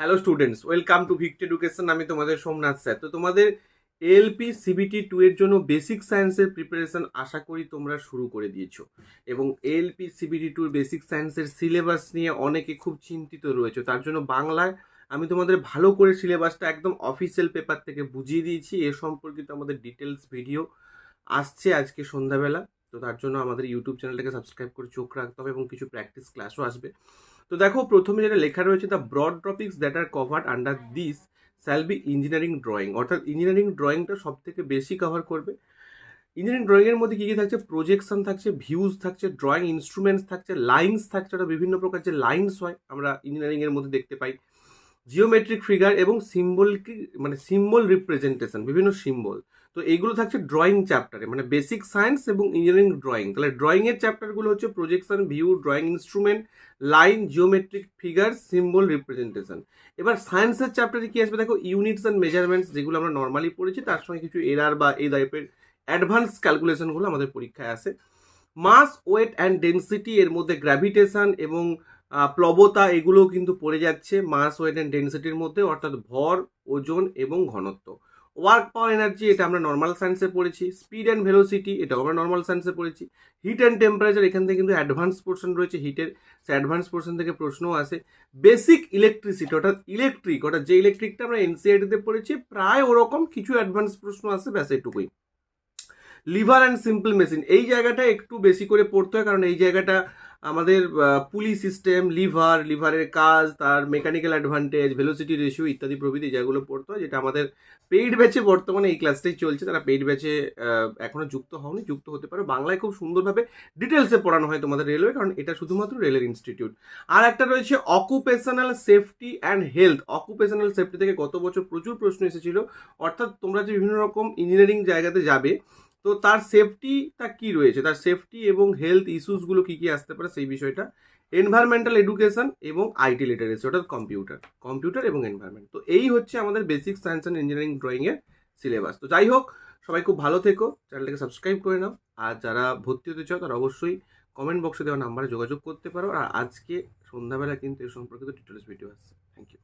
Hello students, welcome to ভিক্ট education. আমি তোমাদের সোমনাথ স্যার। তো তোমাদের এএলপি সিবিটি 2 এর জন্য বেসিক সায়েন্সের প্রিপারেশন আশা করি তোমরা শুরু করে দিয়েছো, এবং এএলপি সিবিটি 2 বেসিক সায়েন্সের সিলেবাস নিয়ে অনেকে খুব চিন্তিত রয়েছে। তার জন্য বাংলায় আমি তোমাদের ভালো করে সিলেবাসটা একদম অফিসিয়াল পেপার থেকে বুঝিয়ে দিয়েছি। এ সম্পর্কিত আমাদের ডিটেলস ভিডিও আসছে আজকে সন্ধ্যাবেলা। তো তার জন্য আমাদের ইউটিউব চ্যানেলটাকে সাবস্ক্রাইব করে চোখ রাখতে হবে, এবং কিছু প্র্যাকটিস ক্লাসও আসবে। তো দেখো, প্রথমে যেটা লেখা রয়েছে, the broad topics that are covered under this shall be engineering drawing, অর্থাৎ ইঞ্জিনিয়ারিং ড্রয়িংটা সব থেকে বেশি কভার করবে। ইঞ্জিনিয়ারিং ড্রয়িংয়ের মধ্যে কী কী থাকছে? প্রজেকশন থাকছে, ভিউজ থাকছে, ড্রয়িং ইনস্ট্রুমেন্টস থাকছে, লাইন্স থাকছে, ওটা বিভিন্ন প্রকার যে লাইন্স হয় আমরা ইঞ্জিনিয়ারিংয়ের মধ্যে দেখতে পাই, জিওমেট্রিক ফিগার এবং সিম্বল, মানে সিম্বল রিপ্রেজেন্টেশন, বিভিন্ন সিম্বল। তো এইগুলো থাকছে ড্রয়িং চ্যাপ্টারে, মানে বেসিক সায়েন্স এবং ইঞ্জিনিয়ারিং ড্রয়িং। তাহলে ড্রয়িংয়ের চ্যাপ্টারগুলো হচ্ছে projection, view, drawing instrument, line, geometric figure, symbol representation. এবার সায়েন্সের চ্যাপ্টারে কি আসবে? দেখো, ইউনিটস অ্যান্ড মেজারমেন্টস, যেগুলো আমরা নর্মালি পড়েছি, তার সঙ্গে কিছু এরার বা এই টাইপের অ্যাডভান্স ক্যালকুলেশনগুলো আমাদের পরীক্ষায় আসে। মাস, ওয়েট অ্যান্ড ডেন্সিটি, এর মধ্যে গ্র্যাভিটেশন এবং প্লবতা, এগুলোও কিন্তু পড়ে যাচ্ছে মাস, ওয়েট অ্যান্ড ডেন্সিটির মধ্যে, অর্থাৎ ভর, ওজন এবং ঘনত্ব। ওয়ার্ক পাওয়ার এনার্জি, এটা আমরা নর্মাল সায়েন্সে পড়েছি। স্পিড অ্যান্ড ভেলোসিটি, এটাও আমরা নর্মাল সায়েন্সে পড়েছি। হিট অ্যান্ড টেম্পারেচার, এখান থেকে কিন্তু অ্যাডভান্স পোর্শন রয়েছে হিটের, সে অ্যাডভান্স পোর্শন থেকে প্রশ্নও আসে। বেসিক ইলেকট্রিসিটি, অর্থাৎ ইলেকট্রিক, অর্থাৎ যে ইলেকট্রিকটা আমরা এনসিআরটিতে পড়েছি, প্রায় ওরকম কিছু অ্যাডভান্স প্রশ্ন আসে, ব্যাস এটুকুই। লিভার অ্যান্ড সিম্পল মেশিন, এই জায়গাটা একটু বেশি করে পড়তে হয়, কারণ এই জায়গাটা আমাদের পুলি সিস্টেম, লিভারের কাজ, তার মেকানিক্যাল অ্যাডভান্টেজ, ভেলোসিটি রেশিও ইত্যাদি প্রভৃতি যেগুলো পড়তে হয়, যেটা আমাদের পেইড ব্যাচে বর্তমানে এই ক্লাসটাই চলছে। তারা পেইড ব্যাচে এখনও যুক্ত হওনি, যুক্ত হতে পারো। বাংলায় খুব সুন্দরভাবে ডিটেলসে পড়ানো হয় তোমাদের রেলওয়ে, কারণ এটা শুধুমাত্র রেলের ইনস্টিটিউট। আর একটা রয়েছে occupational safety and health. Occupational safety থেকে গত বছর প্রচুর প্রশ্ন এসেছিল, অর্থাৎ তোমরা যে বিভিন্ন রকম ইঞ্জিনিয়ারিং জায়গাতে যাবে, তো তার সেফটিটা কি রয়েছে, তার সেফটি এবং হেলথ ইস্যুসগুলো কী কী আসতে পারে সেই বিষয়টা। এনভায়রনমেন্টাল এডুকেশন এবং আইটি লিটারেসি, অর্থাৎ কম্পিউটার এবং এনভায়রনমেন্ট। তো এই হচ্ছে আমাদের বেসিক সায়েন্স অ্যান্ড ইঞ্জিনিয়ারিং ড্রয়িংয়ের সিলেবাস। তো যাই হোক, সবাই খুব ভালো থেকো, চ্যানেলটাকে সাবস্ক্রাইব করে নাও। আর যারা ভর্তি হতে চাও তারা অবশ্যই কমেন্ট বক্সে দেওয়া নাম্বারে যোগাযোগ করতে পারো। আর আজকে সন্ধ্যাবেলা কিন্তু এর সম্পর্কিত ডিটেলস ভিডিও আসছে। Thank you.